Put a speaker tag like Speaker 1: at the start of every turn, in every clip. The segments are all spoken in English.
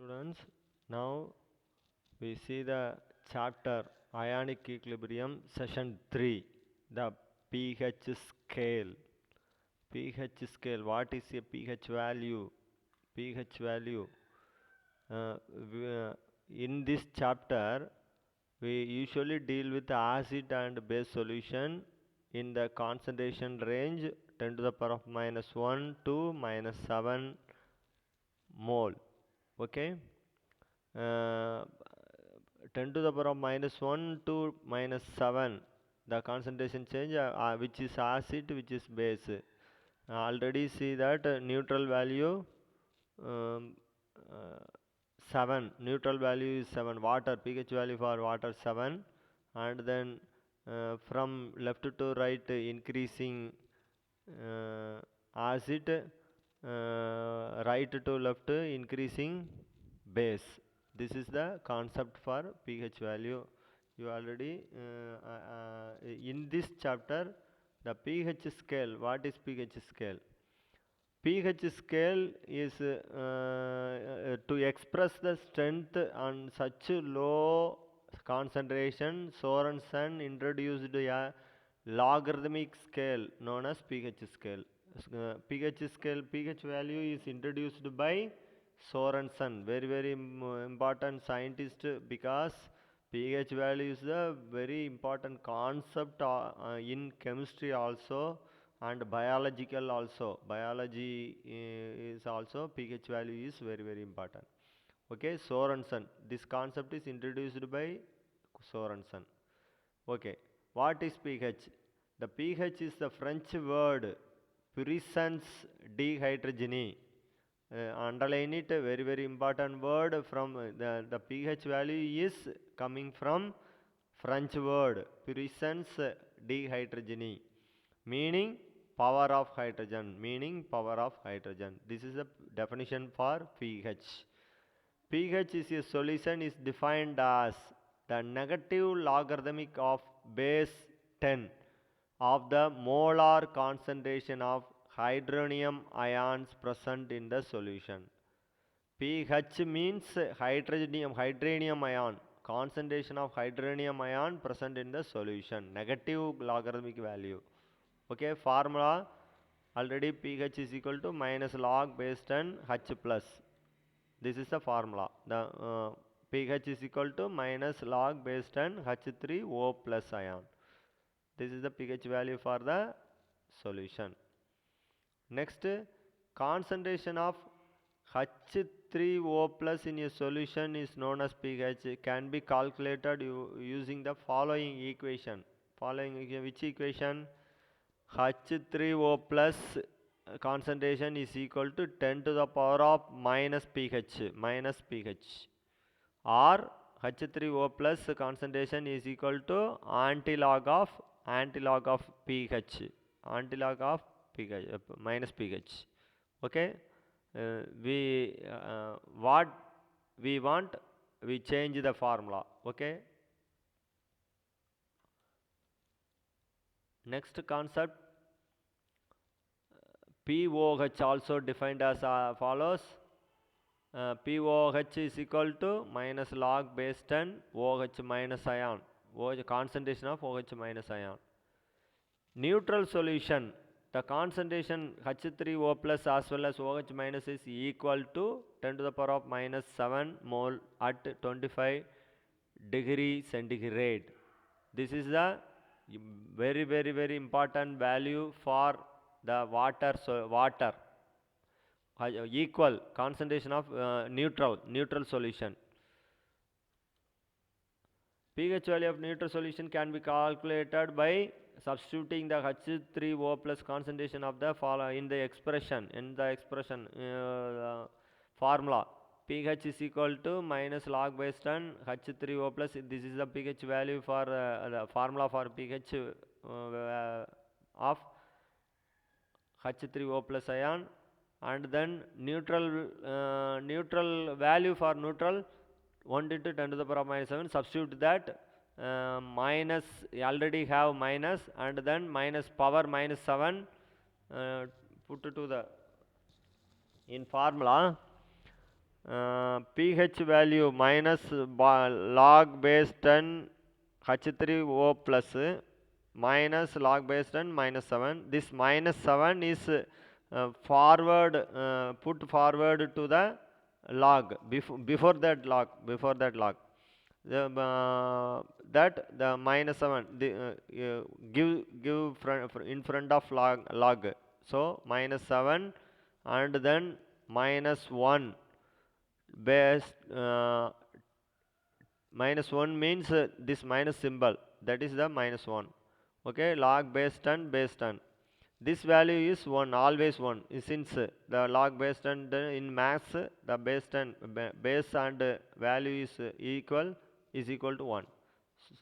Speaker 1: Students, now we see the chapter Ionic Equilibrium, session 3, the pH scale. pH scale, what is a pH value? pH value. Uh, in this chapter, we usually deal with acid and base solution in the concentration range 10 to the power of minus 1 to minus 7 mole. Okay. uh, 10 to the power of minus 1 to minus 7, the concentration change, which is acid, which is base. Already see that neutral value um, uh, 7, neutral value is 7, water, pH value for water 7, and then from left to right increasing acid, right to left increasing base. This is the concept for pH value. You already in this chapter, the pH scale. What is pH scale? pH scale is to express the strength on such low concentration. Sorensen introduced a logarithmic scale known as pH scale. pH scale, pH value is introduced by Sorensen, very important scientist, because pH value is a very important concept in chemistry also and biological also. Biology is also pH value is very important. Okay, Sorensen. This concept is introduced by Sorensen. Okay, what is pH? The pH is the French word puissance dehydrogenée. Underline it, a very important word. From the pH value is coming from French word puissance dehydrogenée, meaning power of hydrogen, This is the definition for pH. pH is a solution is defined as the negative logarithmic of base 10 of the molar concentration of hydronium ions present in the solution. pH means hydronium ion, concentration of hydronium ion present in the solution, negative logarithmic value. Okay, formula already, pH is equal to minus log base 10 H plus. This is the formula. The pH is equal to minus log base 10 H3O plus ion. This is the pH value for the solution. Next, concentration of H3O plus in a solution is known as pH, can be calculated using the following equation. Which equation? H3O plus concentration is equal to 10 to the power of minus pH, or H3O plus concentration is equal to antilog of pH, minus pH. Okay, what we want, we change the formula. Okay, next concept, POH also defined as follows. POH is equal to minus log base 10 OH minus ion, concentration of OH minus ion. Neutral solution, the concentration H3O plus as well as OH minus is equal to 10 to the power of minus 7 mole at 25 degree centigrade. This is the very important value for the water. Equal concentration of neutral solution. pH value of neutral solution can be calculated by substituting the H3O plus concentration of the in the expression formula. pH is equal to minus log base 10 H3O plus. This is the pH value for the formula for pH of H3O plus ion, and then neutral value for neutral 1 into 10 to the power of minus 7. Substitute that minus, already have minus, and then minus power minus 7 put to the in formula. pH value minus log base 10 H3O plus minus log base 10 minus 7. This minus 7 is put forward to the log before that log the the minus 7 give in front of log. So minus 7 and then minus 1 base minus 1 means this minus symbol, that is the minus 1. Okay, log base 10 base 10. This value is 1, always 1, since the log base 10 in maths the base 10 base and value is equal to 1.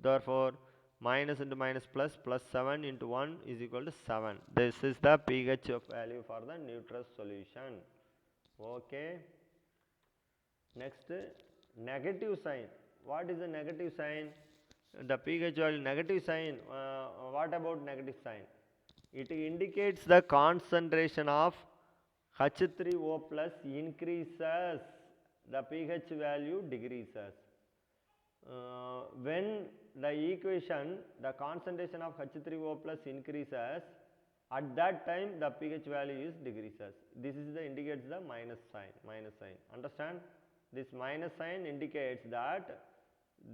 Speaker 1: Therefore minus into minus plus 7 into 1 is equal to 7. This is the pH of value for the neutral solution. Okay. Next, negative sign. What is the negative sign? The pH value negative sign. What about negative sign? It indicates the concentration of H3O plus increases, the pH value decreases. When the equation, the concentration of H3O plus increases, at that time the pH value is decreases. This is the indicates the minus sign. Understand? This minus sign indicates that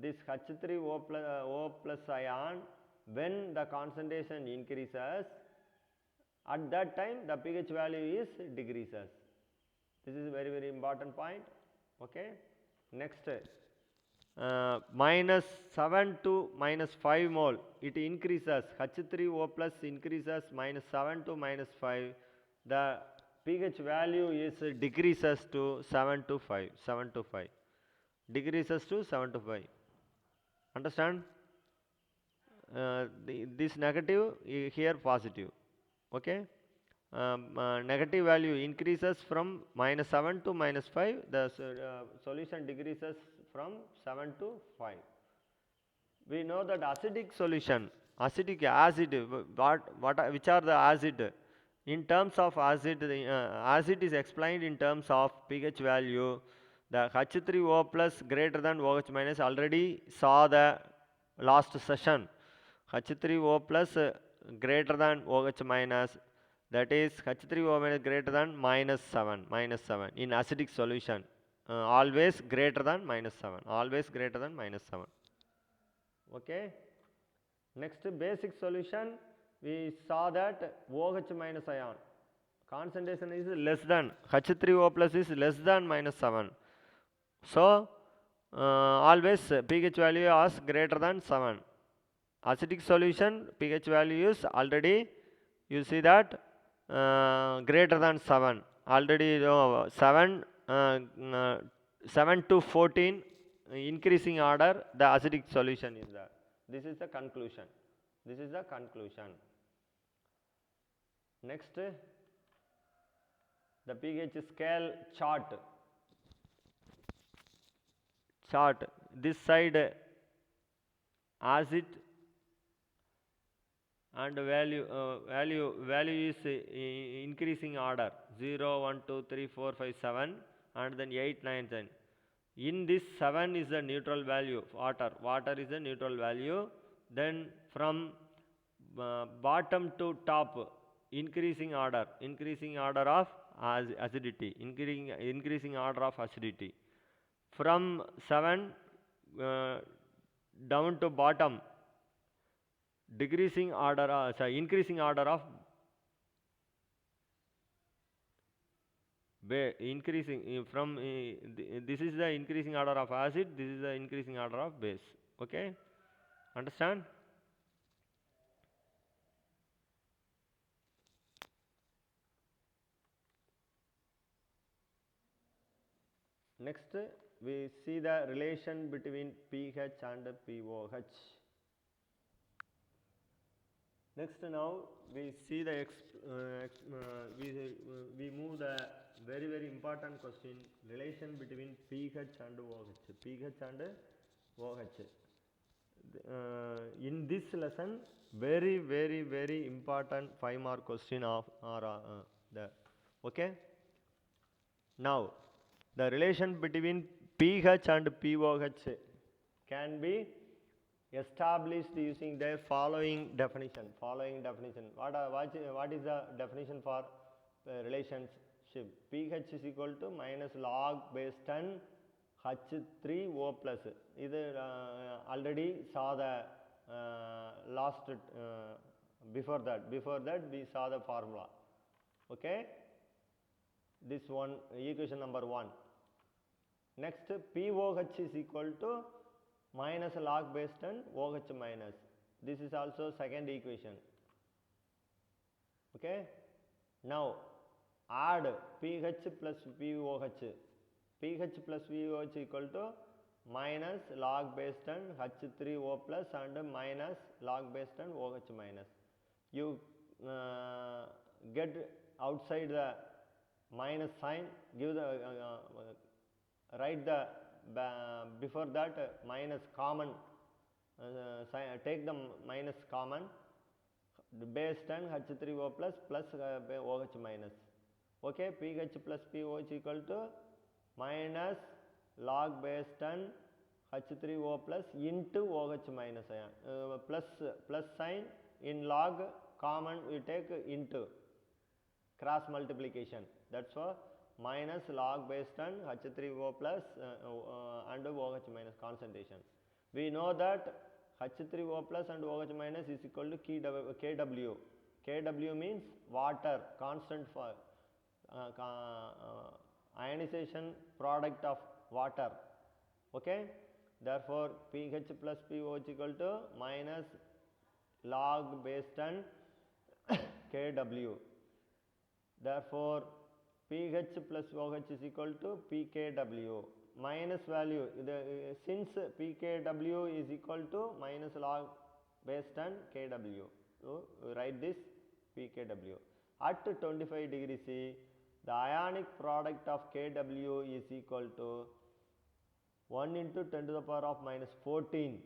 Speaker 1: this H3O plus ion, when the concentration increases, at that time the pH value is decreases. This is very, very important point. Okay. Next, minus 7 to minus 5 mole, it increases, H3O plus increases minus 7 to minus 5, the pH value is decreases to 7 to 5, decreases to 7 to 5. Understand? This negative, here positive. Okay. Negative value increases from minus 7 to minus 5, the solution decreases from 7 to 5. We know that acidic solution, acidic acid, which are the acid? In terms of acid, acid is explained in terms of pH value. The H3O plus greater than OH minus, already saw the last session. H3O plus greater than OH minus, that is H3O minus greater than minus 7 in acidic solution. Always greater than minus 7, always greater than minus 7. Okay. Next, basic solution, we saw that OH minus ion concentration is less than, H3O plus is less than minus 7. So always pH value is greater than 7. Acidic solution pH value is already, you see that greater than 7, already 7 to 14 increasing order, the acidic solution is there. This is the conclusion. Next, the pH scale chart. This side acid and value is increasing order, 0, 1, 2, 3, 4, 5, 7, and then 8, 9, 10. In this 7 is the neutral value, water is the neutral value. Then from bottom to top, increasing order of acidity, increasing order of acidity. From 7 down to bottom, increasing order of increasing from this is the increasing order of acid, this is the increasing order of base. Okay. Understand? Next, we see the relation between pH and pOH. Next, now we see the we move the very, very important question, relation between pH and OH. In this lesson, very, very, very important 5-mark question of there. Okay. Now The relation between pH and pOH can be established using the following definition. What is the definition for relationship? pH is equal to minus log base 10 H3O plus. This already saw the last before that we saw the formula. Okay, this one equation number 1. Next, pOH is equal to minus log base 10 OH minus. This is also second equation. Okay, now add pH plus pOH. pH plus pOH equal to minus log base 10 H3O plus and minus log base 10 OH minus. You get outside the minus sign, give the write the before that minus common, take the minus common, base 10 H3O plus plus OH minus. Okay, pH plus pOH equal to minus log base 10 H3O plus into OH minus ion, plus sign in log, common we take into, cross multiplication. That's why minus log base 10 H3O plus and OH minus concentration. We know that H3O plus and OH minus is equal to Kw. Kw means water, constant for ionization product of water. Okay, therefore pH plus pOH equal to minus log base 10 Kw. Therefore pH plus OH is equal to pKw. Minus value, since pKw is equal to minus log base 10 Kw, so write this pKw. At 25 degrees C, the ionic product of Kw is equal to 1 into 10 to the power of minus 14.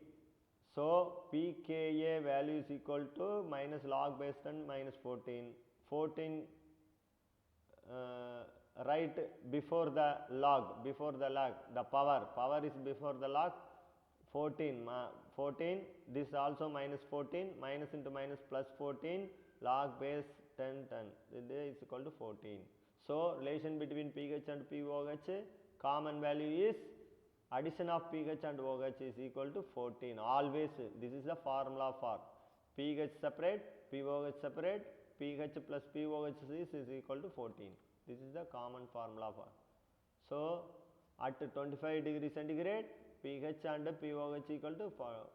Speaker 1: So pKa value is equal to minus log base 10 minus 14. 14 write before the log, the power is before the log. 14, this also minus 14, minus into minus plus 14, log base 10 is equal to 14. So relation between pH and pOH, common value is addition of pH and OH is equal to 14. Always this is the formula for pH separate, pOH separate, pH plus pOH is equal to 14. This is the common formula for. So at 25 degrees centigrade, pH and pOH equal to 4.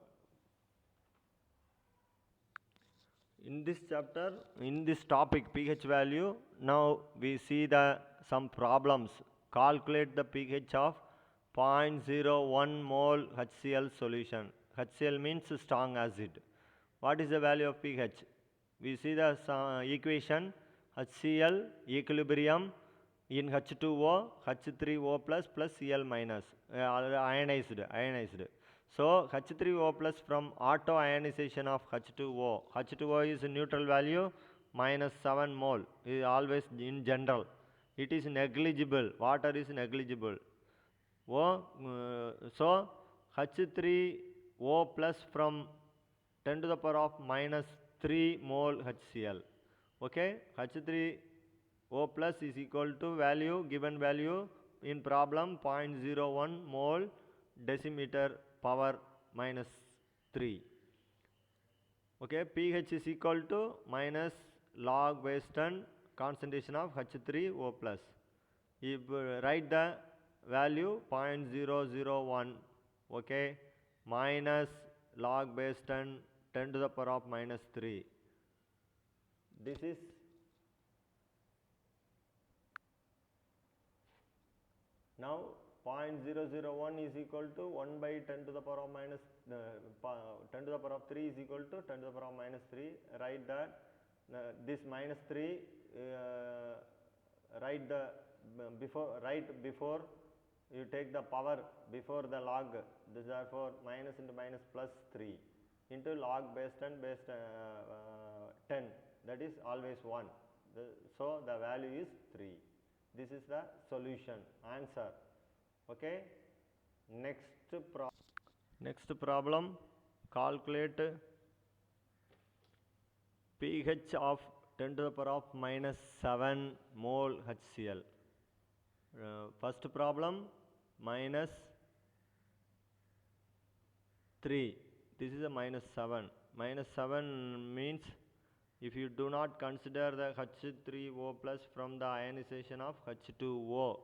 Speaker 1: In this chapter, in this topic pH value, now we see some problems. Calculate the pH of 0.01 mole HCl solution. HCl means strong acid. What is the value of pH? We see the equation HCl equilibrium in H2O, H3O plus plus Cl minus, ionized. So H3O plus from auto ionization of H2O. H2O is neutral value minus 7 mole, is always in general. It is negligible, water is negligible. So H3O plus from 10 to the power of minus 3 mole HCl. Okay, H3O plus is equal to value, given value in problem 0.01 mole decimeter power minus 3. Okay, pH is equal to minus log base 10 concentration of H3O plus. If write the value 0.001, okay, minus log base 10 to the power of minus 3. This is now 0.001 is equal to 1 by 10 to the power of minus 10 to the power of 3 is equal to 10 to the power of minus 3. Write that this minus 3 write the before you take the power before the log, therefore minus into minus plus 3 into log base 10 10, that is always 1. So the value is 3. This is the solution, answer. Okay. Next problem, calculate pH of 10 to the power of minus 7 mole HCl. First problem, minus 3. This is a minus 7. Minus 7 means if you do not consider the H3O plus from the ionization of H2O,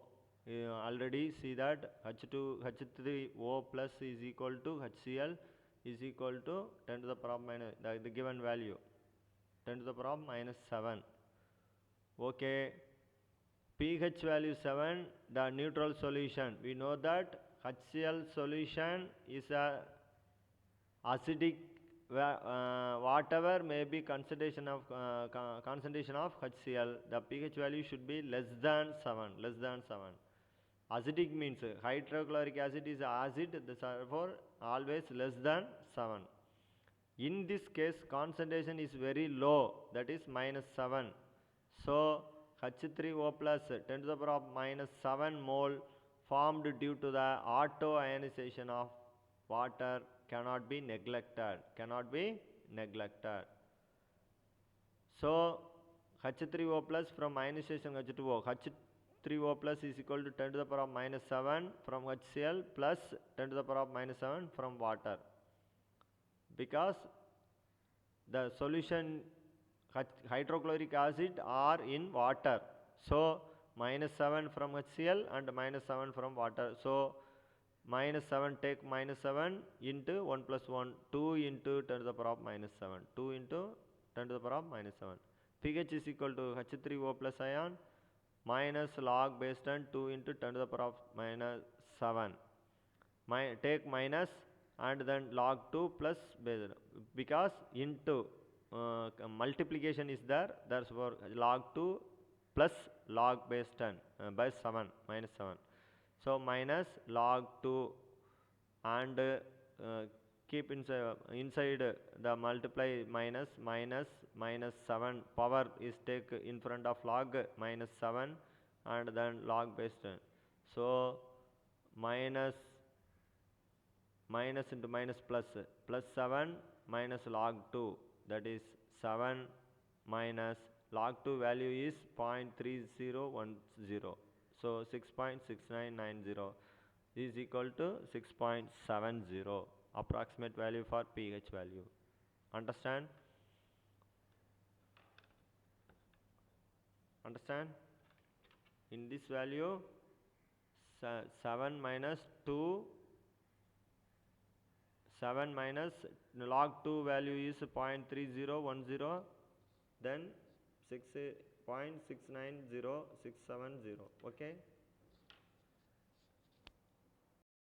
Speaker 1: you already see that H3O plus is equal to HCl is equal to 10 to the power of minus the given value 10 to the power of minus 7. Okay, pH value 7, the neutral solution. We know that HCl solution is a acidic, whatever may be concentration of HCl, the pH value should be less than 7. Acidic means hydrochloric acid is acid, therefore always less than 7. In this case, concentration is very low, that is minus 7. So H3O plus 10 to the power of minus 7 mole formed due to the auto ionization of water cannot be neglected. So H3O plus from ionization H2O, H3O plus is equal to 10 to the power of minus 7 from HCl plus 10 to the power of minus 7 from water, because the solution hydrochloric acid are in water. So minus 7 from HCl and minus 7 from water. So minus 7, take minus 7 into 1 plus 1, 2 into 10 to the power of minus 7, 2 into 10 to the power of minus 7. pH is equal to H3O plus ion minus log base 10 2 into 10 to the power of minus 7. Take minus and then log 2 plus base, because into multiplication is there, therefore log 2 plus log base 10 by 7 minus 7. So minus log 2 and keep inside the multiply minus 7 power is take in front of log minus 7 and then log base 10. So minus into minus plus 7 minus log 2, that is 7 minus log 2 value is 0.3010. So 6.6990 is equal to 6.70, approximate value for pH value. Understand? In this value 7 minus log 2 value is 0.3010, then 6.690670. Okay.